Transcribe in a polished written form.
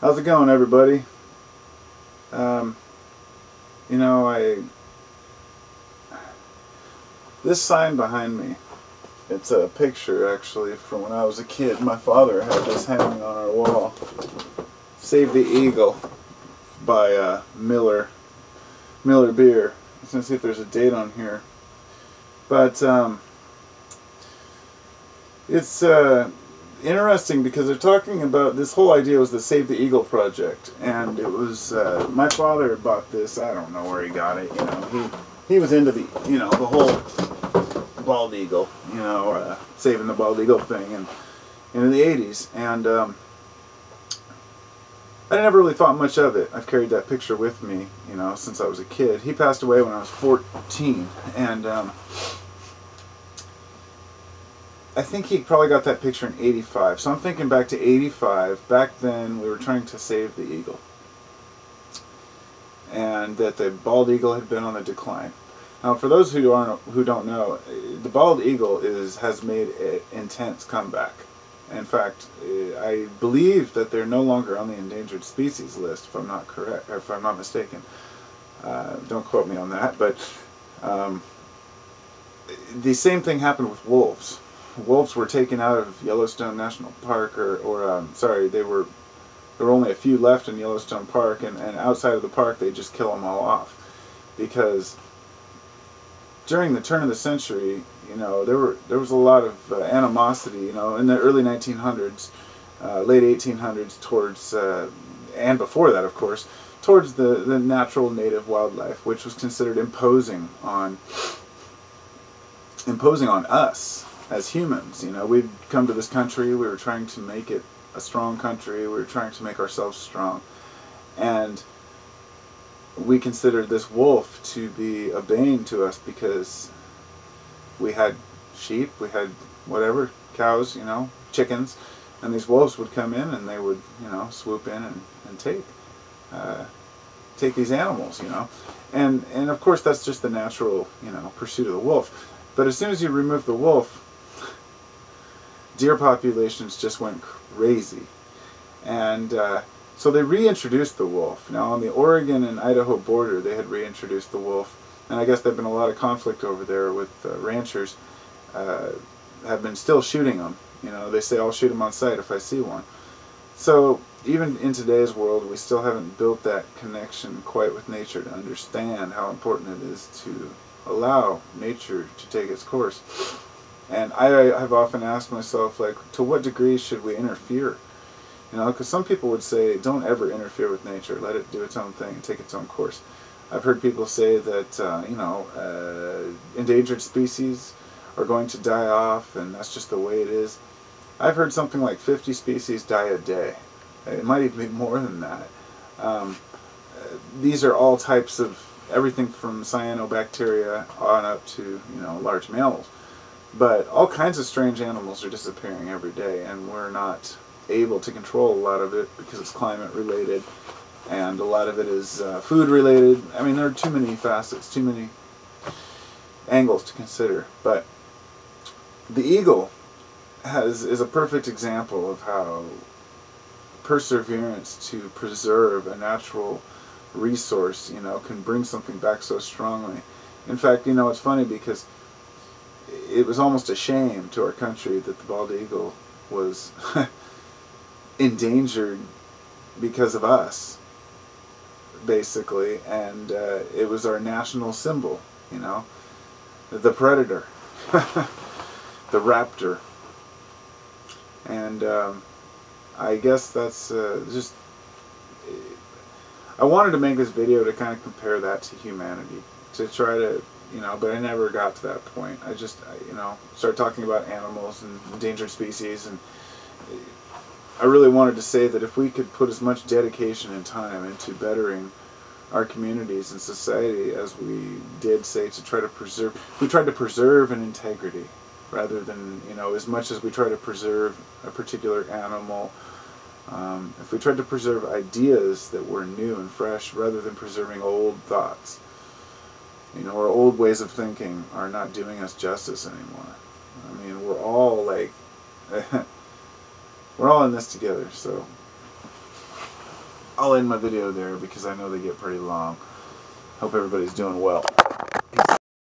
How's it going, everybody? Um, you know, this sign behind me, it's a picture actually from when I was a kid. My father had this hanging on our wall. Save the Eagle by Miller Beer. I was going to see if there's a date on here. But it's interesting because they're talking about this whole idea was the Save the Eagle project, and it was my father bought this. I don't know where he got it. You know, he was into the whole bald eagle, saving the bald eagle thing, and in the '80s, and I never really thought much of it. I've carried that picture with me, since I was a kid. He passed away when I was 14, and I think he probably got that picture in '85. So I'm thinking back to '85. Back then, we were trying to save the eagle, and that the bald eagle had been on the decline. Now, for those who don't know, the bald eagle has made an intense comeback. In fact, I believe that they're no longer on the endangered species list, if I'm not correct, or if I'm not mistaken. Don't quote me on that, but the same thing happened with wolves. Wolves were taken out of Yellowstone National Park, there were only a few left in Yellowstone Park, and outside of the park they just kill them all off, because during the turn of the century, there was a lot of animosity, in the early 1900s, late 1800s, towards, and before that, of course, towards the natural native wildlife, which was considered imposing on us as humans. We'd come to this country, we were trying to make it a strong country, we were trying to make ourselves strong, and we considered this wolf to be a bane to us because we had sheep, we had whatever, cows, chickens, and these wolves would come in and they would, swoop in and take these animals, and of course that's just the natural, pursuit of the wolf. But as soon as you remove the wolf, deer populations just went crazy, and so they reintroduced the wolf. Now on the Oregon and Idaho border, they had reintroduced the wolf, and I guess there've been a lot of conflict over there with ranchers have been still shooting them. They say I'll shoot them on sight if I see one. So even in today's world, we still haven't built that connection quite with nature to understand how important it is to allow nature to take its course. And I have often asked myself, like, to what degree should we interfere? Because some people would say, don't ever interfere with nature. Let it do its own thing and take its own course. I've heard people say that, endangered species are going to die off, and that's just the way it is. I've heard something like 50 species die a day. It might even be more than that. These are all types of everything from cyanobacteria on up to, large mammals. But all kinds of strange animals are disappearing every day, and we're not able to control a lot of it because it's climate related, and a lot of it is food related. I mean, there are too many facets, too many angles to consider. But the eagle is a perfect example of how perseverance to preserve a natural resource, can bring something back so strongly. In fact, it's funny because it was almost a shame to our country that the bald eagle was endangered because of us, basically, and it was our national symbol, the predator, the raptor, and I guess that's just, I wanted to make this video to kind of compare that to humanity, to try to, but I never got to that point. I just, started talking about animals and endangered species, and I really wanted to say that if we could put as much dedication and time into bettering our communities and society as we did, say, to try to preserve, we tried to preserve an integrity rather than, as much as we try to preserve a particular animal, if we tried to preserve ideas that were new and fresh rather than preserving old thoughts, our old ways of thinking are not doing us justice anymore. I mean, we're all in this together, so I'll end my video there because I know they get pretty long. Hope everybody's doing well.